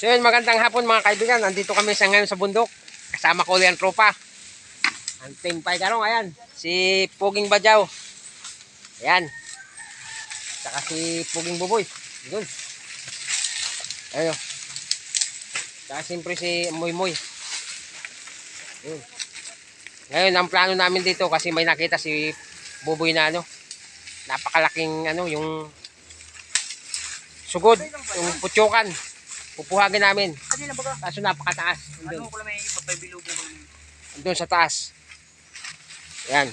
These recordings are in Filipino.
So yun, magandang hapon mga kaibigan. Nandito kami sa ngayon sa bundok. Kasama ko ulit ang tropa. Ang Team Paigarong, ayan. Si Puging Badyaw. Ayan. Saka si Puging Buboy. Doon. Ayan o. Saka siyempre si Moy Moy. Ayun. Ngayon, ang plano namin dito kasi may nakita si Buboy na ano. Napakalaking ano, yung sugod, yung putyokan. Pupuhagin namin. Kaso napakataas. Ano ko lang may papabilubo ko lang. Doon sa taas. Yan.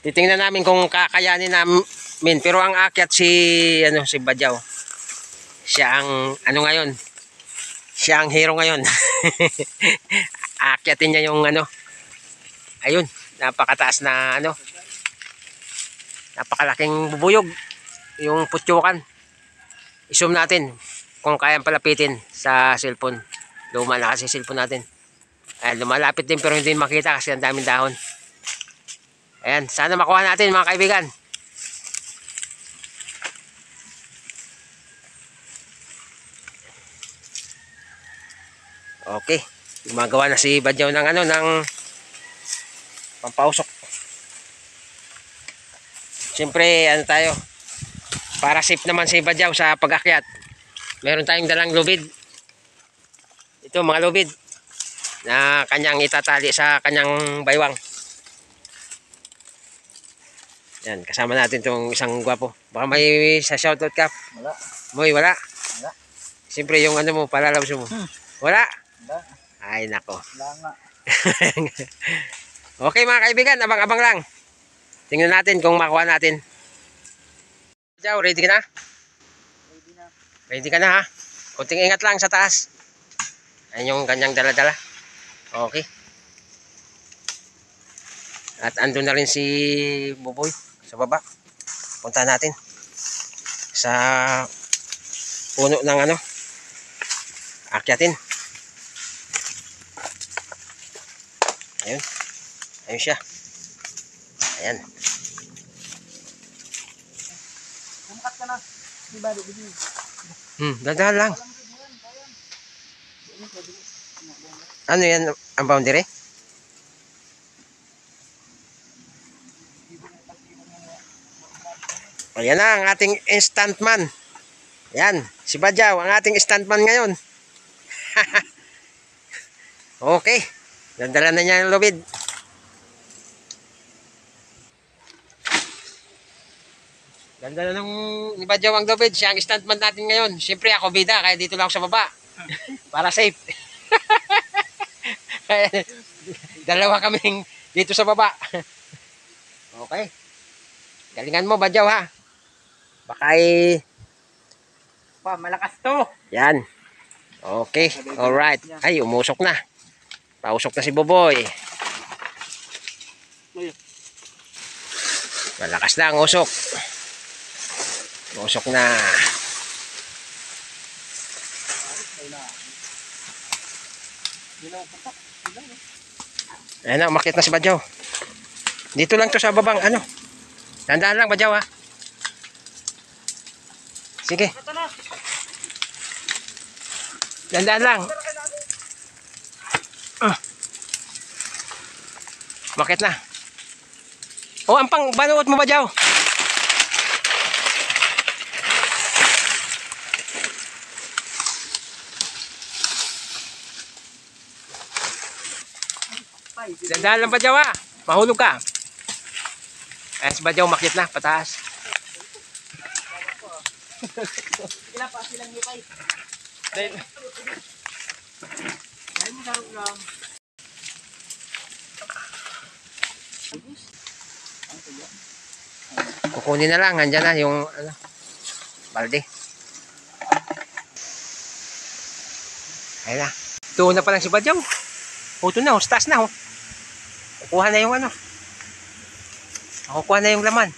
Titingnan namin kung kakayanin namin. Pero ang akyat si Badyaw. Siya ang ano ngayon. Siya ang hero ngayon. Akyatin niya yung ano. Ayun, napakataas na ano. Napakalaking bubuyog. Yung putyokan. I-zoom natin kung kayang palapitin sa cellphone. Luma na kasi cellphone natin. Ayan, lumalapit din pero hindi makita kasi ang daming dahon. Ayan, sana makuha natin mga kaibigan. Okay, gumagawa na si Badyaw ng ano, ng pampausok. Siyempre, ano tayo, para safe naman si Badyaw sa pag-akyat. Meron tayong dalang lubid. Ito mga lubid na kanyang itatali sa kanyang baywang. Yan, kasama natin itong isang gwapo. Baka may sa shoutout ka. Wala. Moy, wala. Wala. Siyempre yung ano mo, palalabs mo. Wala. Wala. Ay, nako. Wala nga. Okay mga kaibigan, abang-abang lang. Tingnan natin kung makuha natin. Badyaw, ready ka na? Ready na. Ready ka na ha? Kunting ingat lang sa taas. Ayan yung kanyang dala-dala. Okay. At andun na rin si Buboy sa baba. Punta natin sa puno ng ano. Akyatin. Ayun. Ayun siya. Ayan. Kumakat ka na. Di ba? Dandahan lang. Ano yan ang boundary? Ayan na ang ating instant man. Ayan, si Badyaw, ang ating instant man ngayon. Okay, dandala na niya yung lubid. Dandala ng ni Badyaw ang lubid. Siya ang instant man natin ngayon. Siyempre ako bida, kaya dito lang ako sa baba. Para safe. Dalawa kaming dito sa baba. Okay. Galingan mo, Badyaw ha. Baka Pa, malakas to. yan. Okay. Alright. Ay, umusok na. Pausok na si Buboy. Malakas na ang usok. Usok na. Ayan na, umakit na si Badyaw. Dito lang to sa babang ano. Tandaan lang, Badyaw ha. Sige. Tandaan lang. Umakit na. O, ang pang banuot mo, Badyaw. Tandaan lang, Badyaw ha. Mahulog ka. Ayan si Badyaw, umakit na, pataas. Ilan pa silang lipay. Dahil mo sarap lang. Kukunin na lang, andyan na yung ano, balde. Ayan na. Ito na pa lang si Badyaw. Ito na, taas na. Kukuha na yung ano. Kukuha na yung laman.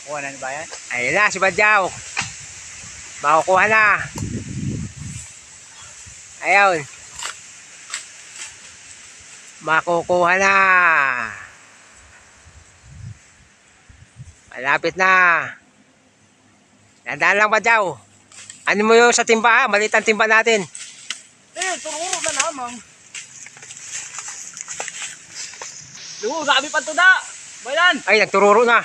Kuha na ba yan? Ayun na, si Badyaw. Makukuha na. Ayun. Makukuha na. Malapit na. Dandaan lang Badyaw. Ano mo yung sa timba ha? Maliit ang timba natin. Tururo na lamang. Sabi pa to da. Bayan. Ay, nagtururo na.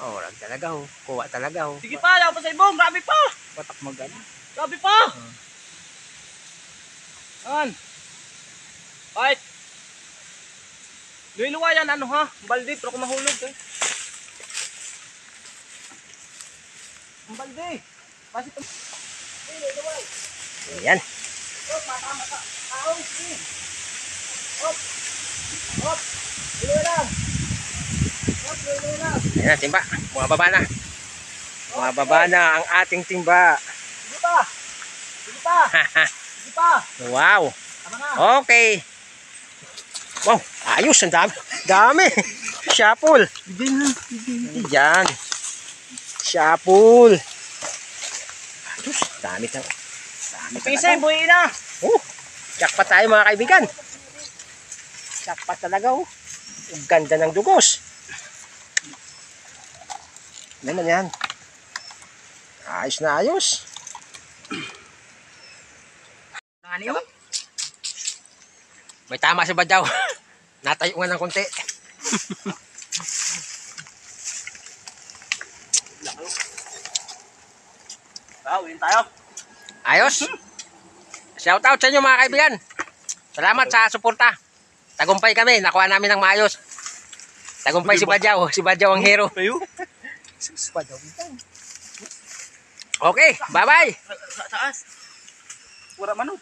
Oh, wala talaga oh. Kuha talaga oh. Sige pa, yaw pa sa ibong. Grabe pa. Patak magana. Grabe pa. An. Fight. Luwa yan, ano ha? Balde, pero kung mahulog eh. Ang balde. Kasi ito. Ayan. Hop, matama ka. Ahong, sige. Hop. Hop. Luwa lang. Hop, luwa lang. Ayan, timba. Bumababa na. Bumababa na ang ating timba. Sige pa. Sige pa. Sige pa. Wow. Tama na. Okay. Wow, ayos. Ang dami. Dami. Shuffle. Yan. Shuffle. Ayos. Dami na. Dami Pisay, talaga. buhay na. Oh, jackpot tayo mga kaibigan. Jackpot talaga oh. Ang ganda ng dugos. Naman yan. Ayos na ayos. Ano yun? May tama si Badyaw. Natayo nga ng konti. Uwin tayo. Ayos. Shout out sa inyo mga kaibigan. Salamat sa suporta. Tagumpay kami. Nakuha namin ng maayos. Tagumpay si Badyaw. Si Badyaw ang hero. Tayo? Okay. Bye-bye. Sa taas. Wala man